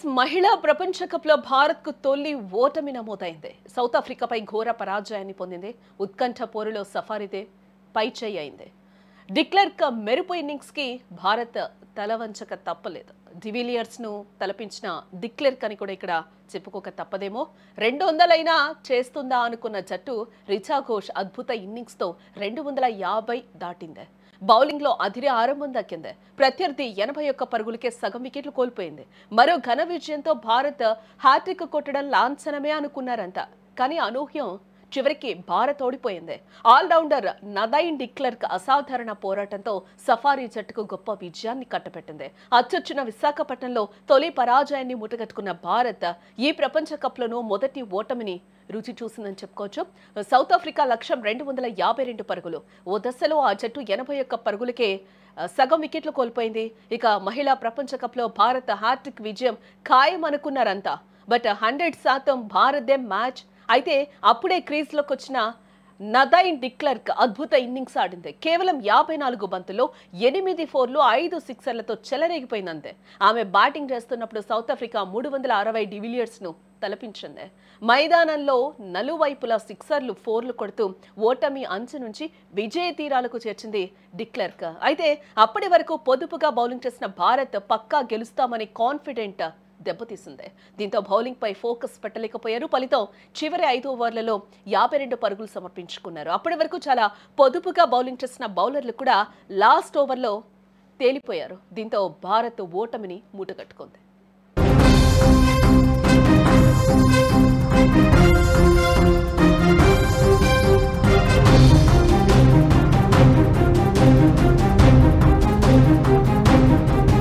మహిళా ప్రపంచ కప్లో భారత్కు తొలి ఓటమి నమోదైంది. సౌత్ ఆఫ్రికాపై ఘోర పరాజయాన్ని పొందింది. ఉత్కంఠ పోరులో సఫారీదే పైచేయి అయింది. డిక్లెర్క్ మెరుపు ఇన్నింగ్స్కి భారత్ తలవంచక తప్పలేదు. డివిలియర్స్ను తలపించిన డిక్లెర్క్ అని కూడా ఇక్కడ చెప్పుకోక తప్పదేమో. 200 చేస్తుందా అనుకున్న జట్టు రిచా ఘోష్ అద్భుత ఇన్నింగ్స్తో 250 దాటింది. బౌలింగ్లో అదిరే ఆరంభం దక్కింది. ప్రత్యర్థి 81 పరుగులకే సగం వికెట్లు కోల్పోయింది. మరో ఘన విజయంతో భారత్ హ్యాట్రిక్ కొట్టడం లాంఛనమే అనుకున్నారంతా. కానీ అనూహ్యం చివరికి భారత్ ఓడిపోయింది. ఆల్రౌండర్ నదైన్ డిక్లెర్క్ అసాధారణ పోరాటంతో సఫారీ జట్టుకు గొప్ప విజయాన్ని కట్టబెట్టింది. అచ్చొచ్చిన విశాఖపట్నంలో తొలి పరాజయాన్ని ముట్టగట్టుకున్న భారత్ ఈ ప్రపంచ కప్లోనూ మొదటి ఓటమిని రుచి చూసిందని చెప్పుకోవచ్చు. సౌత్ ఆఫ్రికా లక్ష్యం 252 పరుగులు. ఓ దశలో ఆ జట్టు 81 పరుగులకే సగం వికెట్లు కోల్పోయింది. ఇక మహిళా ప్రపంచ కప్లో భారత్ హ్యాట్రిక్ విజయం ఖాయం అనుకున్నారంతా. But 100% భారత్దే match. అయితే అప్పుడే క్రీజ్లోకి వచ్చిన నదైన్ డిక్లెర్క్ అద్భుత ఇన్నింగ్స్ ఆడింది. కేవలం 54 బంతుల్లో 8 ఫోర్లు 5 సిక్సర్లతో చెలరేగిపోయిందంతే. ఆమె బ్యాటింగ్ చేస్తున్నప్పుడు సౌత్ ఆఫ్రికా 360 డివిలియర్స్ను తలపించింది. మైదానంలో నలువైపులా సిక్సర్లు ఫోర్లు కొడుతూ ఓటమి అంచు నుంచి విజయ తీరాలకు చేర్చింది డిక్లెర్క్. అయితే అప్పటి వరకు పొదుపుగా బౌలింగ్ చేసిన భారత్ పక్కా గెలుస్తామని కాన్ఫిడెంట్ దెబ్బతీసింది. దీంతో బౌలింగ్ పై ఫోకస్ పెట్టలేకపోయారు. ఫలితం చివరి 5 ఓవర్లలో 52 పరుగులు సమర్పించుకున్నారు. అప్పటి వరకు చాలా పొదుపుగా బౌలింగ్ చేసిన బౌలర్లు కూడా లాస్ట్ ఓవర్లో తేలిపోయారు. దీంతో భారత్ ఓటమిని మూటగట్టుకుంది.